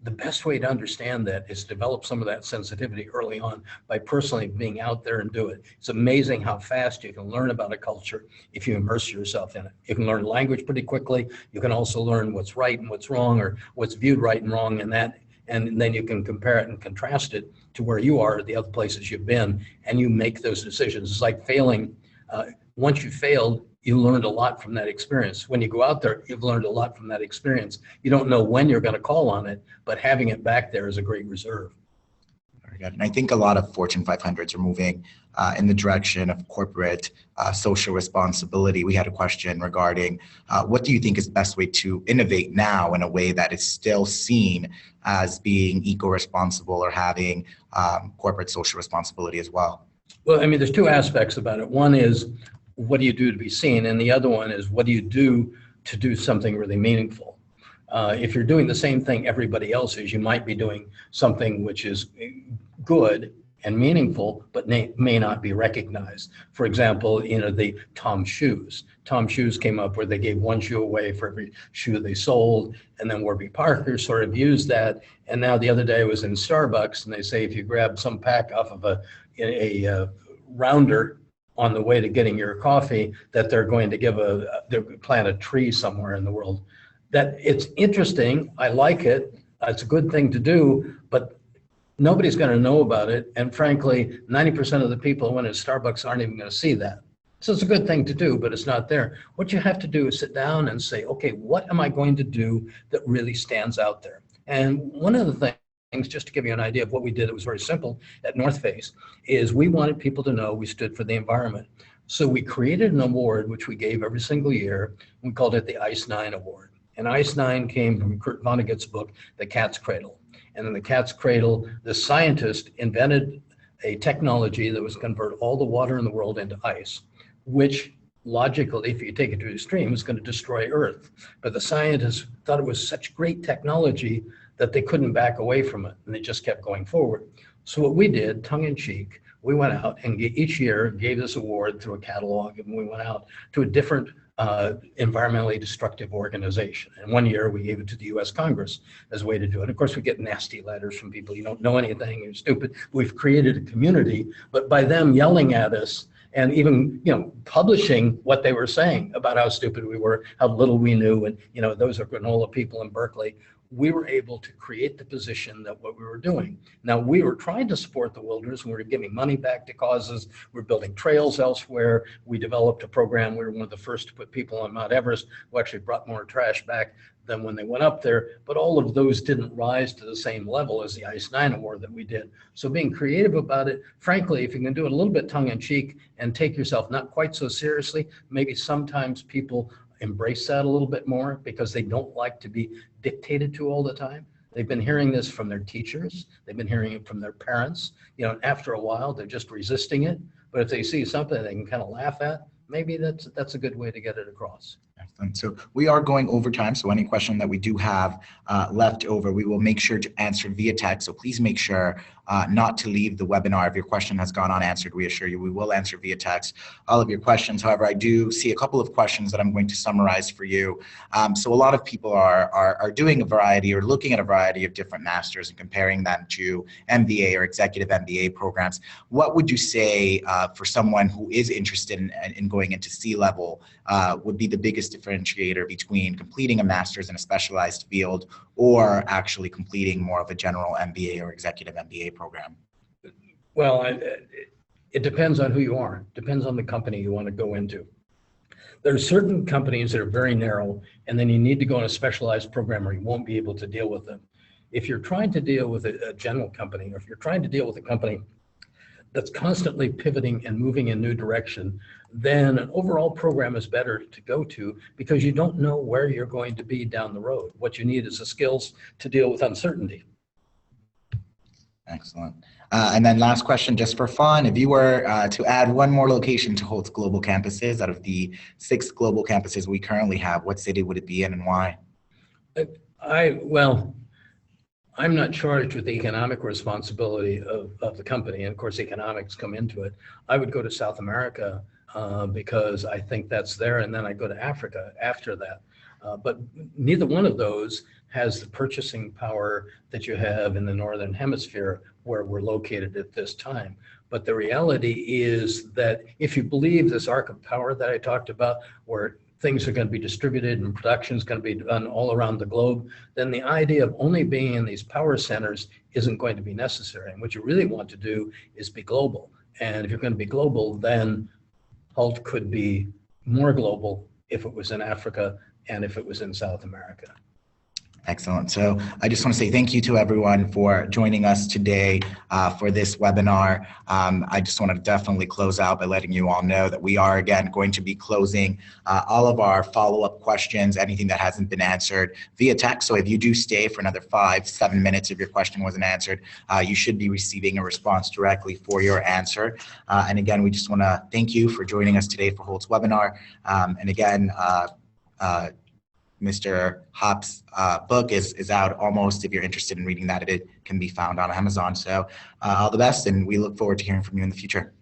The best way to understand that is develop some of that sensitivity early on by personally being out there and do it. It's amazing how fast you can learn about a culture if you immerse yourself in it. You can learn language pretty quickly. You can also learn what's right and what's wrong, or what's viewed right and wrong in that. And then you can compare it and contrast it to where you are at the other places you've been, and you make those decisions. It's like failing. Once you failed, you learned a lot from that experience. When you go out there, you've learned a lot from that experience. You don't know when you're going to call on it, but having it back there is a great reserve. Very good. And I think a lot of Fortune 500s are moving in the direction of corporate social responsibility. We had a question regarding what do you think is the best way to innovate now in a way that is still seen as being eco-responsible or having corporate social responsibility as well? Well, I mean, there's two aspects about it. One is, what do you do to be seen? And the other one is, what do you do to do something really meaningful? If you're doing the same thing everybody else is, you might be doing something which is good and meaningful, but may not be recognized. For example, the Tom shoes. Tom shoes came up where they gave one shoe away for every shoe they sold, and then Warby Parker sort of used that. And now the other day I was in Starbucks, and they say if you grab some pack off of a rounder on the way to getting your coffee, that they're going to plant a tree somewhere in the world. That it's interesting. I like it. It's a good thing to do, but nobody's going to know about it. And frankly, 90% of the people who went to Starbucks aren't even going to see that. So it's a good thing to do, but it's not there. What you have to do is sit down and say, okay, what am I going to do that really stands out there? And one of the things, just to give you an idea of what we did, it was very simple at North Face, is we wanted people to know we stood for the environment. So we created an award, which we gave every single year. We called it the Ice 9 Award. And Ice 9 came from Kurt Vonnegut's book, The Cat's Cradle. And in The Cat's Cradle, the scientist invented a technology that was convert all the water in the world into ice, which logically, if you take it to the extreme, is going to destroy Earth. But the scientists thought it was such great technology that they couldn't back away from it, and they just kept going forward. So what we did, tongue in cheek, we went out and each year gave this award through a catalog, and we went out to a different environmentally destructive organization. And one year we gave it to the US Congress as a way to do it. Of course, we get nasty letters from people, you don't know anything, you're stupid. We've created a community, but by them yelling at us and even publishing what they were saying about how stupid we were, how little we knew, and those are granola people in Berkeley, we were able to create the position that what we were doing. Now, we were trying to support the wilderness. We were giving money back to causes. We're building trails elsewhere. We developed a program. We were one of the first to put people on Mount Everest, who actually brought more trash back than when they went up there. But all of those didn't rise to the same level as the Ice 9 Award that we did. So being creative about it, frankly, if you can do it a little bit tongue in cheek and take yourself not quite so seriously, maybe sometimes people embrace that a little bit more because they don't like to be dictated to all the time. They've been hearing this from their teachers. They've been hearing it from their parents. After a while, they're just resisting it. But if they see something they can kind of laugh at, maybe that's a good way to get it across. Excellent. So we are going over time. So any question that we do have left over, we will make sure to answer via text. So please make sure not to leave the webinar. If your question has gone unanswered, we assure you we will answer via text all of your questions. However, I do see a couple of questions that I'm going to summarize for you. So a lot of people are doing a variety or looking at a variety of different masters and comparing them to MBA or executive MBA programs. What would you say for someone who is interested in going into C-level would be the biggest differentiator between completing a master's in a specialized field or actually completing more of a general MBA or executive MBA program? Well, it depends on who you are. Depends on the company you want to go into. There are certain companies that are very narrow, and then you need to go in a specialized program or you won't be able to deal with them. If you're trying to deal with a general company, or if you're trying to deal with a company that's constantly pivoting and moving in new direction, then an overall program is better to go to because you don't know where you're going to be down the road. What you need is the skills to deal with uncertainty. Excellent. And then last question, just for fun, if you were to add one more location to Hult's global campuses out of the 6 global campuses we currently have, what city would it be in and why? Well, I'm not charged with the economic responsibility of the company, and of course economics come into it. I would go to South America because I think that's there, and then I go to Africa after that. But neither one of those has the purchasing power that you have in the Northern Hemisphere where we're located at this time. But the reality is that if you believe this arc of power that I talked about, where things are going to be distributed and production is going to be done all around the globe, then the idea of only being in these power centers isn't going to be necessary. And what you really want to do is be global. And if you're going to be global, then Hult could be more global if it was in Africa and if it was in South America. Excellent. So I just want to say thank you to everyone for joining us today for this webinar. I just want to definitely close out by letting you all know that we are, again, going to be closing all of our follow-up questions, anything that hasn't been answered via text. So if you do stay for another 5-7 minutes, if your question wasn't answered, you should be receiving a response directly for your answer. And again, we just want to thank you for joining us today for Hult's webinar. And again, Mr. Hop's book is out almost. If you're interested in reading that, it can be found on Amazon. So all the best, and we look forward to hearing from you in the future.